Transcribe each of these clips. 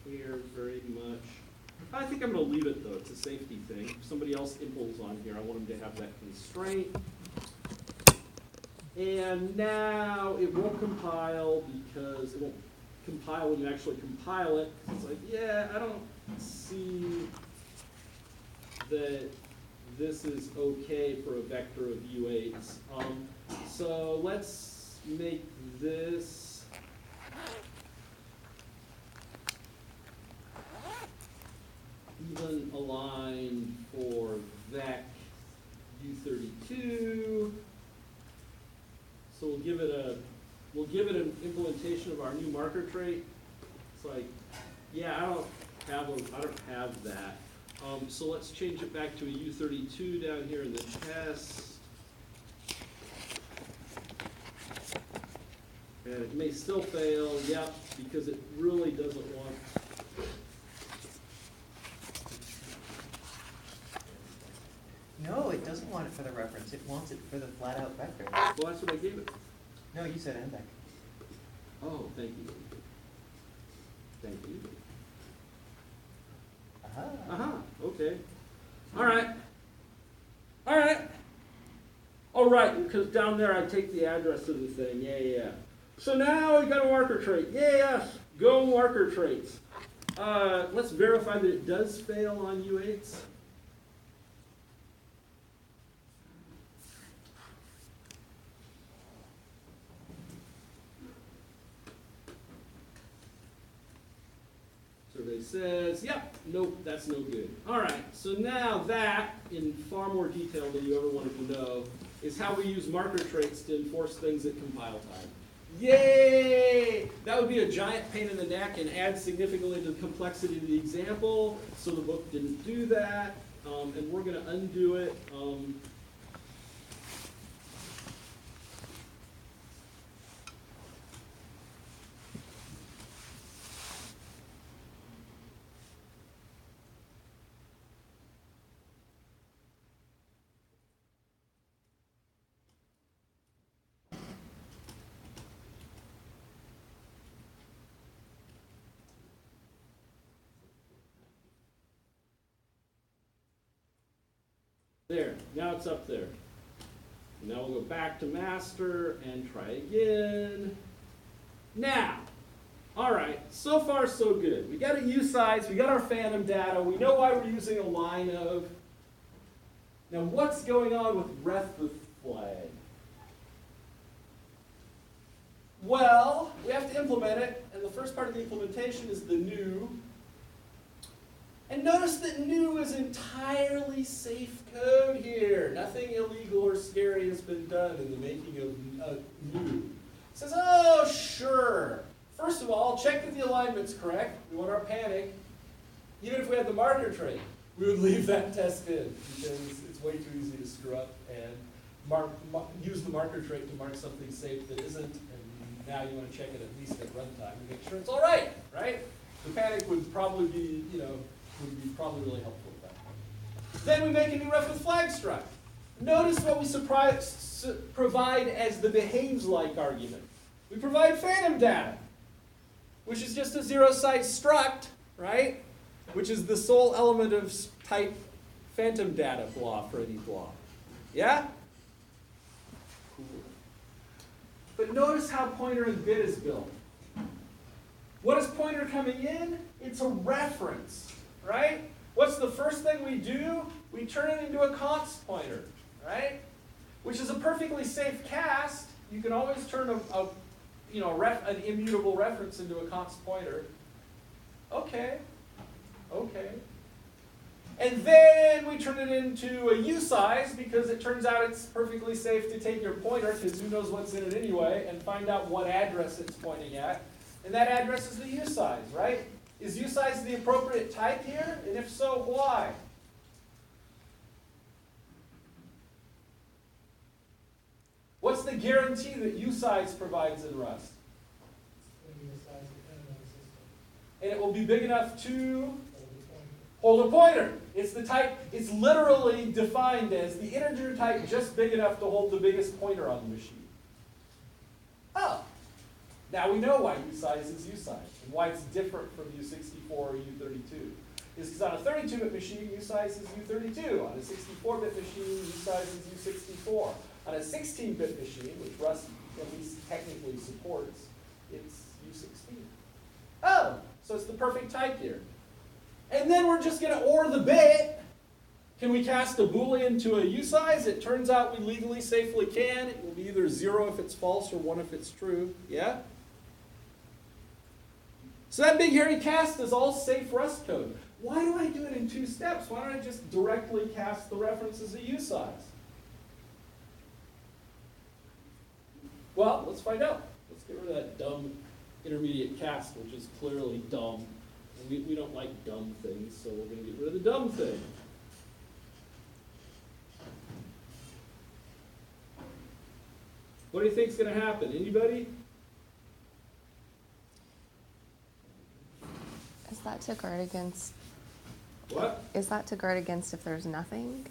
care very much. I think I'm going to leave it, though. It's a safety thing. If somebody else imples on here, I want them to have that constraint. And now it won't compile because it won't compile when you actually compile it. It's like, yeah, I don't see that this is okay for a vector of U8s. So let's make this even aligned for vec U32. So we'll give it an implementation of our new marker trait. It's like, yeah, I don't have that. So let's change it back to a U32 down here in the test. And it may still fail, yep, because it really doesn't want. No, it doesn't want it for the reference. It wants it for the flat-out vector. Well, that's what I gave it. No, you said NVec. Oh, thank you. Thank you. Uh-huh. Okay. All right. All right, because down there I take the address of the thing. Yeah. So now we got a marker trait. Yes, go marker traits. Let's verify that it does fail on U8s. Survey says, yep, nope, that's no good. All right, so now that, in far more detail than you ever wanted to know, is how we use marker traits to enforce things at compile time. Yay! That would be a giant pain in the neck and add significantly to the complexity of the example, so the book didn't do that, and we're going to undo it. There, now it's up there. Now we'll go back to master and try again. Now, all right, so far so good. We got a usize, we got our phantom data, we know why we're using a line of. Now what's going on with ref with flag? Well, we have to implement it, and the first part of the implementation is the new. And notice that new is entirely safe code here. Nothing illegal or scary has been done in the making of new. It says, oh, sure. First of all, check that the alignment's correct. We want our panic. Even if we had the marker trait, we would leave that test in because it's way too easy to screw up and use the marker trait to mark something safe that isn't. And now you want to check it at least at runtime and make sure it's all right, right? The panic would probably be, would be probably really helpful at that point. Then we make a new ref with flag struct. Notice what we provide as the behaves like argument. We provide phantom data, which is just a zero-size struct, right? Which is the sole element of type phantom data blah for any blah. Yeah? Cool. But notice how pointer and bit is built. What is pointer coming in? It's a reference. Right? What's the first thing we do? We turn it into a const pointer, right? Which is a perfectly safe cast. You can always turn an immutable reference into a const pointer. Okay. And then we turn it into a usize because it turns out it's perfectly safe to take your pointer, because who knows what's in it anyway, and find out what address it's pointing at. And that address is the usize, right? Is usize the appropriate type here? And if so, why? What's the guarantee that usize provides in Rust? And it will be big enough to hold a pointer. It's the type, it's literally defined as the integer type just big enough to hold the biggest pointer on the machine. Oh. Now we know why U size is U size, and why it's different from U64 or U32. Is because on a 32-bit machine, U size is U32. On a 64-bit machine, U size is U64. On a 16-bit machine, which Rust at least technically supports, it's U16. Oh, so it's the perfect type here. And then we're just going to OR the bit. Can we cast a Boolean to a U size? It turns out we legally safely can. It will be either 0 if it's false or 1 if it's true. Yeah? So that big hairy cast is all safe Rust code. Why do I do it in 2 steps? Why don't I just directly cast the reference as a U size? Well, let's find out. Let's get rid of that dumb intermediate cast, which is clearly dumb. And we don't like dumb things, so we're going to get rid of the dumb thing. What do you think is going to happen? Anybody? Is that to guard against? What? Is that to guard against if there's nothing?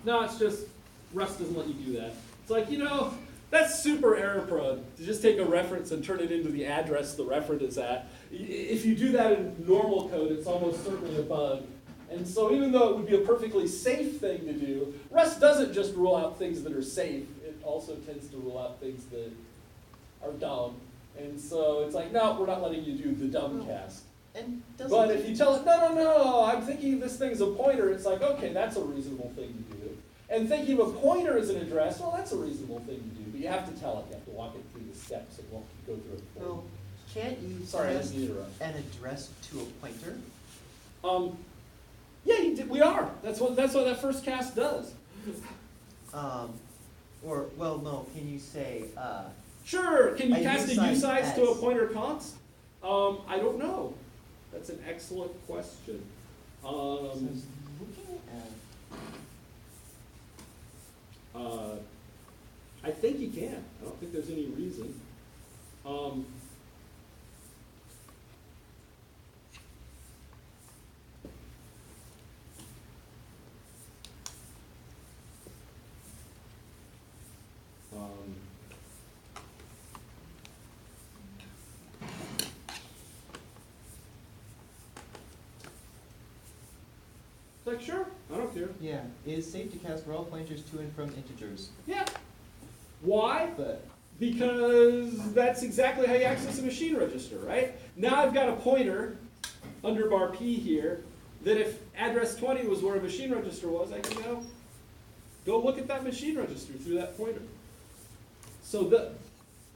No, it's just Rust doesn't let you do that. It's like, that's super error prone to just take a reference and turn it into the address the reference is at. If you do that in normal code, it's almost certainly a bug. And so even though it would be a perfectly safe thing to do, Rust doesn't just rule out things that are safe. It also tends to rule out things that are dumb. And so it's like, no, we're not letting you do the dumb cast. And But if you tell it, no, I'm thinking this thing's a pointer, it's like, okay, that's a reasonable thing to do. And thinking of a pointer as an address, well, that's a reasonable thing to do. But you have to tell it, you have to walk it through the steps. It won't go through it for you. Well, can't you Sorry, I cast didn't interrupt. an address to a pointer? Yeah, we are. That's what that first cast does. Can you say, Sure. Can you A cast a usize U size to a as. pointer const? I don't know. That's an excellent question. looking at, I think you can. I don't think there's any reason. It's like, sure, I don't care. yeah, is safe to cast raw pointers to and from integers. Yeah. Why? But Because that's exactly how you access a machine register, right? Now I've got a pointer under bar P here that if address 20 was where a machine register was, I can now go look at that machine register through that pointer. So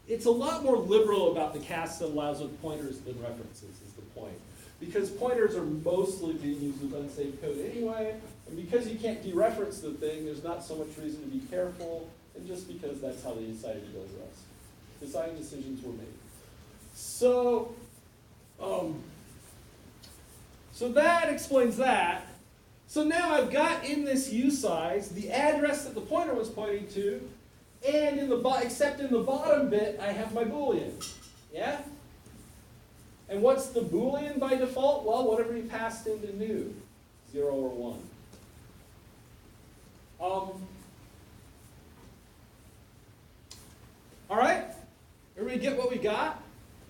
it's a lot more liberal about the cast that allows with pointers than references is the point. Because pointers are mostly being used with unsafe code anyway, and because you can't dereference the thing, there's not so much reason to be careful, and just because that's how they decided to build Rust. Design decisions were made. So that explains that. So now I've got in this U size the address that the pointer was pointing to, and except in the bottom bit, I have my Boolean. Yeah? And what's the Boolean by default? Well, whatever you passed into new, 0 or 1. All right? Everybody get what we got?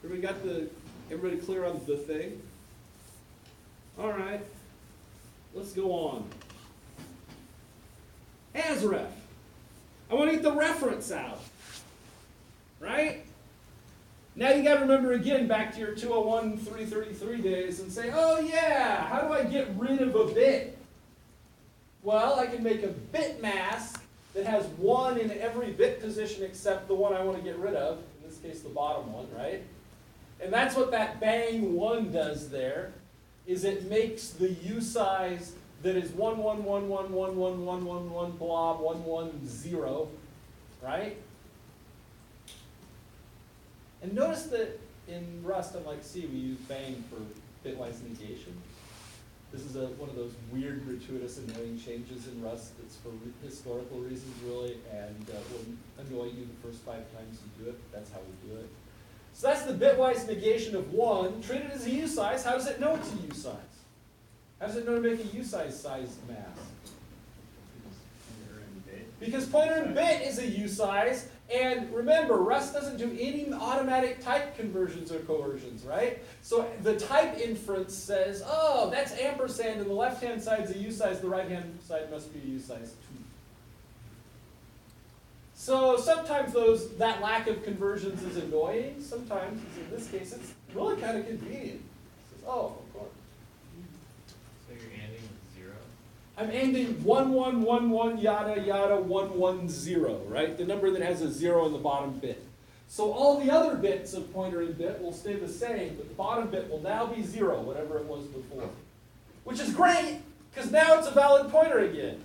Everybody clear on the thing? All right. Let's go on. Asref. I want to get the reference out. Right? Now you got to remember again back to your 201-333 days and say, oh yeah, how do I get rid of a bit? Well, I can make a bit mask that has 1 in every bit position except the one I want to get rid of, in this case the bottom one, right? And that's what that bang 1 does there, is it makes the U size that is 1, 1, 1, 1, 1, 1, 1, 1, 1, blob, 1, 1, 0, right? And notice that in Rust, unlike C, we use bang for bitwise negation. This is one of those weird, gratuitous, annoying changes in Rust that's for historical reasons, really, and will annoy you the first 5 times you do it. That's how we do it. So that's the bitwise negation of 1. Treat it as a U size. How does it know it's a U size? How does it know to make a U size mask? Because pointer and bit is a usize, and remember, Rust doesn't do any automatic type conversions or coercions, right? So the type inference says, oh, that's ampersand, and the left-hand side is a usize, the right-hand side must be a usize too. So sometimes that lack of conversions is annoying. Sometimes, as in this case, it's really kind of convenient. It says, oh, of course. So you're ending with 0? I'm ending 1111 yada yada 110, right? The number that has a 0 in the bottom bit. So all the other bits of pointer and bit will stay the same, but the bottom bit will now be 0, whatever it was before. Which is great, because now it's a valid pointer again,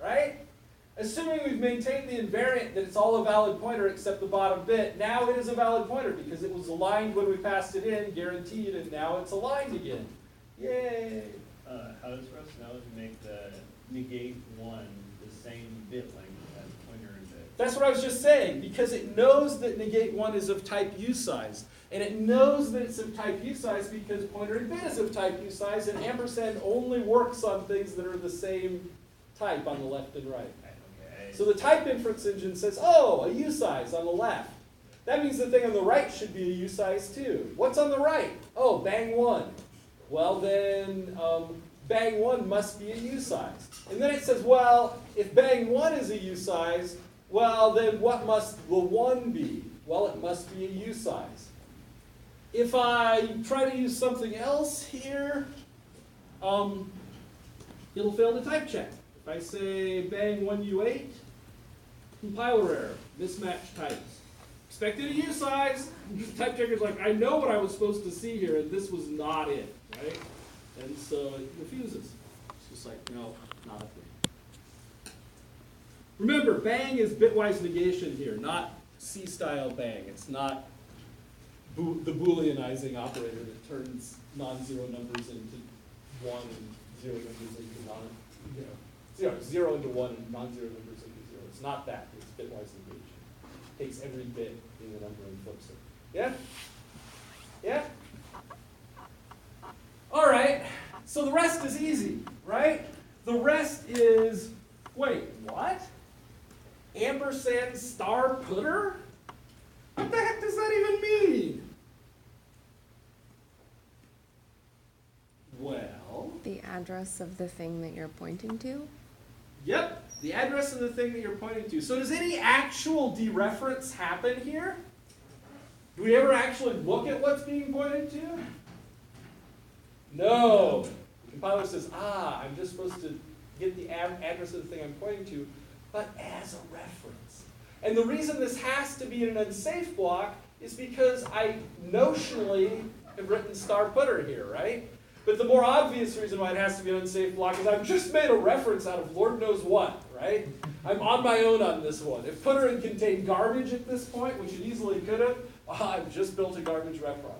right? Assuming we've maintained the invariant that it's all a valid pointer except the bottom bit, now it is a valid pointer because it was aligned when we passed it in, guaranteed, and now it's aligned again. Yay! How does Rust know to make the negate 1 the same bit length as pointer and bit? That's what I was just saying, because it knows that negate 1 is of type usize. And it knows that it's of type usize because pointer and bit is of type usize, and ampersand only works on things that are the same type on the left and right. Okay. So the type inference engine says, oh, a usize on the left. That means the thing on the right should be a usize too. What's on the right? Oh, bang 1. Well then, bang 1 must be a usize. And then it says, well, if bang 1 is a usize, well then what must the 1 be? Well, it must be a usize. If I try to use something else here, it'll fail the type check. If I say bang 1U8, compiler error, mismatched types. Expected a usize. Type checker's like, I know what I was supposed to see here, and this was not it, right? And so it refuses. It's just like, no, not a thing. Remember, bang is bitwise negation here, not C-style bang. It's not the Booleanizing operator that turns non-zero numbers into 1 and 0 numbers into zero into 1 and non-zero numbers into 0. It's not that. It's bitwise negation. It takes every bit in the number and flips it. Yeah? Yeah? All right. So the rest is easy, right? The rest is, wait, what? Ampersand star putter? What the heck does that even mean? Well, The address of the thing that you're pointing to? yep, the address of the thing that you're pointing to. So does any actual dereference happen here? Do we ever actually look at what's being pointed to? No. The compiler says, I'm just supposed to get the address of the thing I'm pointing to, but as a reference. And the reason this has to be in an unsafe block is because I notionally have written star putter here, right? But the more obvious reason why it has to be an unsafe block is I've just made a reference out of Lord knows what, right? I'm on my own on this one. If putter had contained garbage at this point, which it easily could have, I've just built a garbage reference.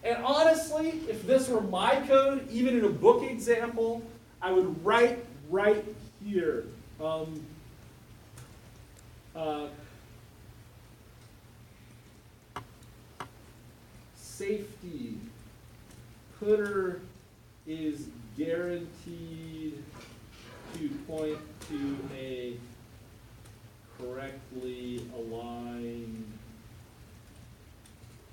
And honestly, if this were my code, even in a book example, I would write right here. Safety. Putter is guaranteed to point to a correctly aligned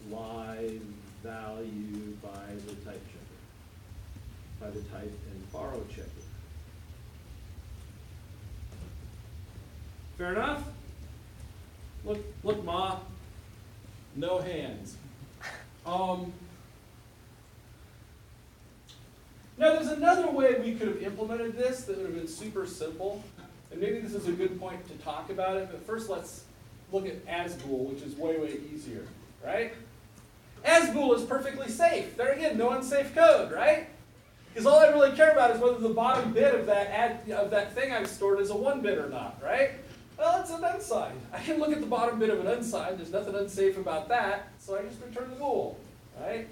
live value by the type checker, by the type and borrow checker. Fair enough? Look, Ma, no hands. Now there's another way we could have implemented this that would have been super simple, and maybe this is a good point to talk about it, but first let's look at asbool, which is way, way easier, right? Asbool is perfectly safe. There again, no unsafe code, right? Because all I really care about is whether the bottom bit of that thing I've stored is a 1-bit or not, right? Well, it's an unsigned. I can look at the bottom bit of an unsigned. There's nothing unsafe about that, so I just return the bool, right?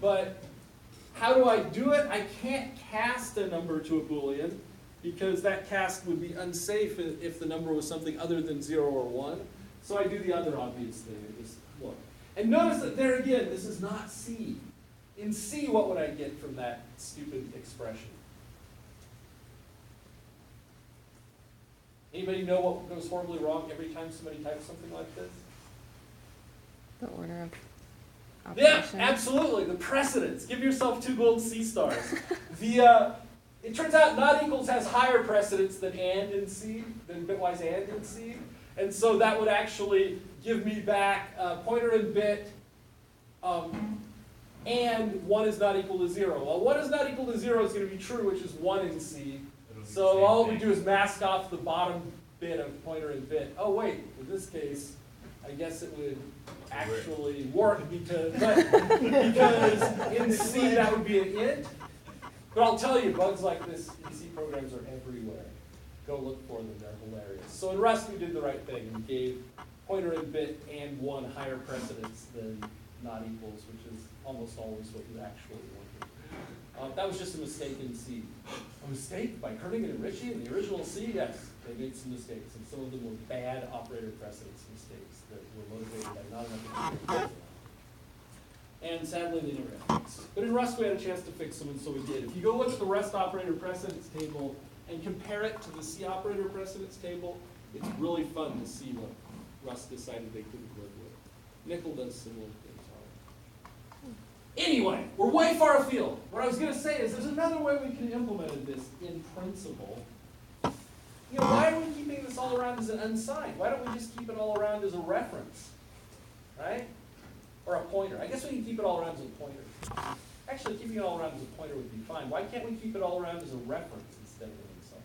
But how do I do it? I can't cast a number to a Boolean because that cast would be unsafe if the number was something other than 0 or 1. So I do the other obvious thing. I just look. And notice that there again, this is not C. In C, what would I get from that stupid expression? Anybody know what goes horribly wrong every time somebody types something like this? The order of Yeah, operation. absolutely. The precedence. Give yourself 2 gold C stars. It turns out not equals has higher precedence than and in C, than bitwise and in C. And so that would actually give me back pointer and bit, and 1 is not equal to 0. Well, 1 is not equal to 0 is going to be true, which is 1 in C. So all we do is mask off the bottom bit of pointer and bit. Oh wait, in this case, I guess it would actually work because in C that would be an int. But I'll tell you, bugs like this in C programs are everywhere. Go look for them, they're hilarious. So in Rust we did the right thing. We gave pointer and bit and 1 higher precedence than not equals, which is almost always what you actually wanted. That was just a mistake in C. A mistake by Kernighan and Ritchie in the original C? Yes, they made some mistakes, and some of them were bad operator precedence mistakes that were motivated by not enough experience. And sadly, they never got fixed. But in Rust, we had a chance to fix them, and so we did. If you go look at the Rust operator precedence table and compare it to the C operator precedence table, it's really fun to see what Rust decided they couldn't live with. Nickel does similar things. Anyway, we're way far afield. What I was going to say is there's another way we can implement this in principle. You know, why are we keeping this all around as an unsigned? Why don't we just keep it all around as a reference, right? Or a pointer. I guess we can keep it all around as a pointer. Actually, keeping it all around as a pointer would be fine. Why can't we keep it all around as a reference instead of an unsigned?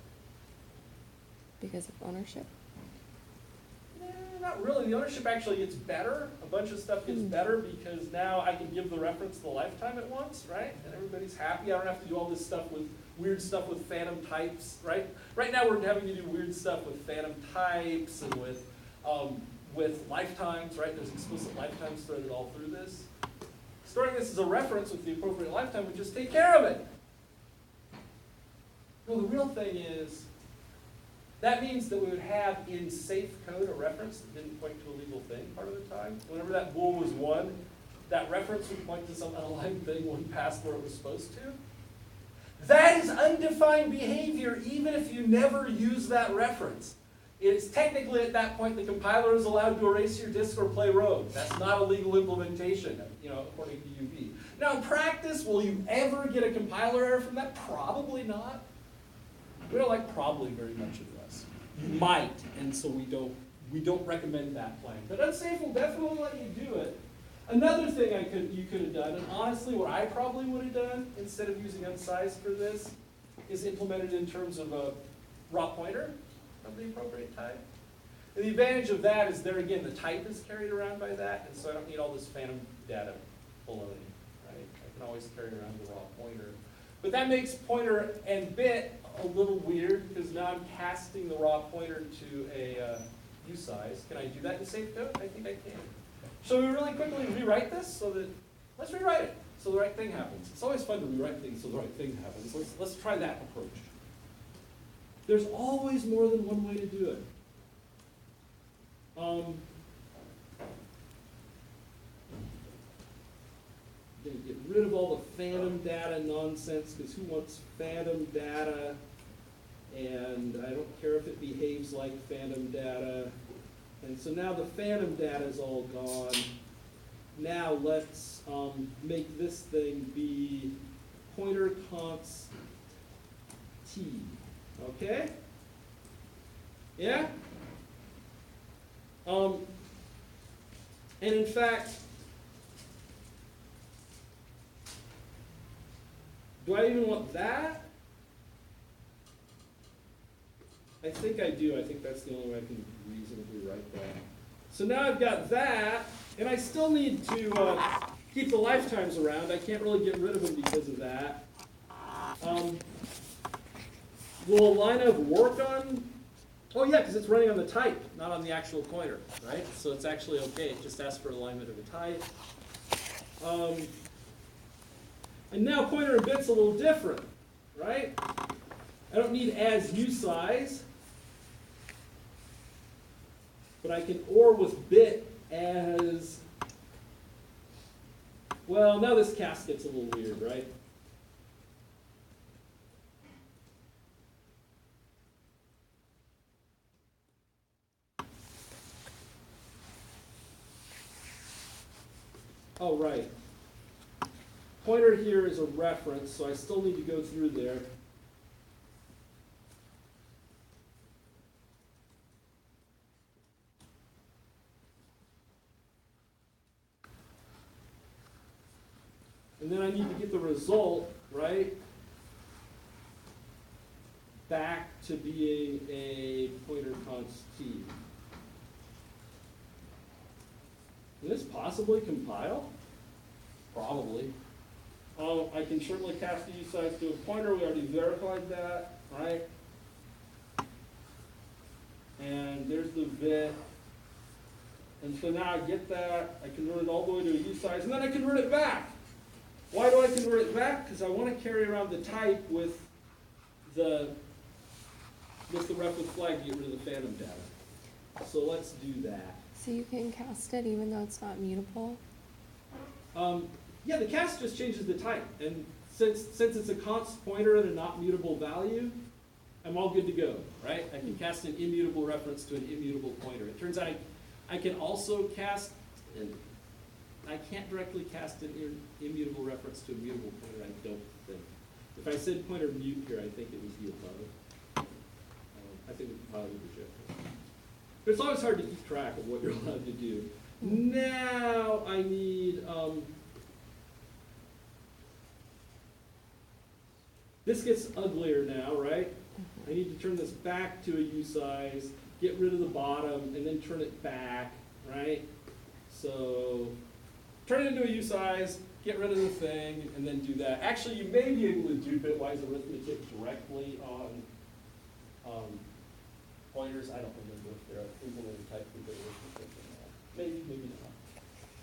Because of ownership. Not really. The ownership actually gets better. A bunch of stuff gets better because now I can give the reference the lifetime at once, right? And everybody's happy. I don't have to do all this stuff with weird stuff with phantom types, right? Right now we're having to do weird stuff with phantom types and with lifetimes, right? There's explicit lifetimes threaded all through this. Storing this as a reference with the appropriate lifetime would just take care of it. No, the real thing is, that means that we would have in safe code a reference that didn't point to a legal thing part of the time. Whenever that bool was 1, that reference would point to some unaligned thing when passed where it was supposed to. That is undefined behavior even if you never use that reference. It's technically at that point the compiler is allowed to erase your disk or play rogue. That's not a legal implementation, according to UB. Now in practice, will you ever get a compiler error from that? Probably not. We don't like probably very much in Rust. You might, and so we don't recommend that plan. But unsafe will definitely let you do it. Another thing you could have done, and honestly what I probably would have done instead of using unsized for this, is implemented in terms of a raw pointer of the appropriate type. And the advantage of that is there again, the type is carried around by that, and so I don't need all this phantom data baloney, right? I can always carry around the raw pointer. But that makes pointer and bit a little weird because now I'm casting the raw pointer to a usize. Can I do that in safe code? I think I can. Shall we really quickly rewrite this so that, let's rewrite it so the right thing happens. It's always fun to rewrite things so the right thing happens. Let's try that approach. There's always more than one way to do it. I'm going to get rid of all the phantom data nonsense because who wants phantom data? And I don't care if it behaves like phantom data. And so now the phantom data is all gone. Now let's make this thing be pointer const t. Okay? Yeah? And in fact, do I even want that? I think I do. I think that's the only way I can reasonably write that. So now I've got that, and I still need to keep the lifetimes around. I can't really get rid of them because of that. Will a line of work on? Oh yeah, because it's running on the type, not on the actual pointer, right? So it's actually okay. It just asks for alignment of the type. And now pointer and bit's a little different, right? I don't need as usize, but I can OR with bit as, well, now this cast gets a little weird, right? pointer here is a reference, so I still need to go through there. And then I need to get the result, right, back to being a pointer const t. Can this possibly compile? Probably. I can certainly cast the usize to a pointer. We already verified that, right? And there's the vit. And so now I get that. I convert it all the way to a usize, and then I convert it back. Why do I convert it back? Because I want to carry around the type with the ref with flag to get rid of the phantom data. So let's do that. So you can cast it even though it's not mutable? Yeah, the cast just changes the type. And since it's a const pointer and a not mutable value, I'm all good to go, right? I can cast an immutable reference to an immutable pointer. It turns out I can also cast, I can't directly cast an immutable reference to a mutable pointer, I don't think. If I said pointer mute here, I think it would be above. I think we could probably reject it. But it's always hard to keep track of what you're allowed to do. Now I need, this gets uglier now, right? I need to turn this back to a usize, get rid of the bottom, and then turn it back, right? So turn it into a usize, get rid of the thing, and then do that. Actually, you may be able to do bitwise arithmetic directly on pointers. I don't remember if there are implemented type of arithmetic in that. Maybe, maybe not.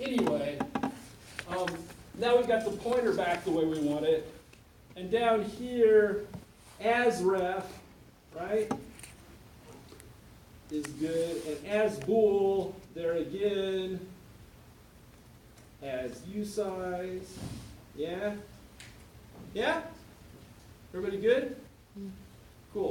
Anyway, now we've got the pointer back the way we want it. And down here, as ref, right, is good. And as bool, there again, as usize. Yeah? Yeah? Everybody good? Mm.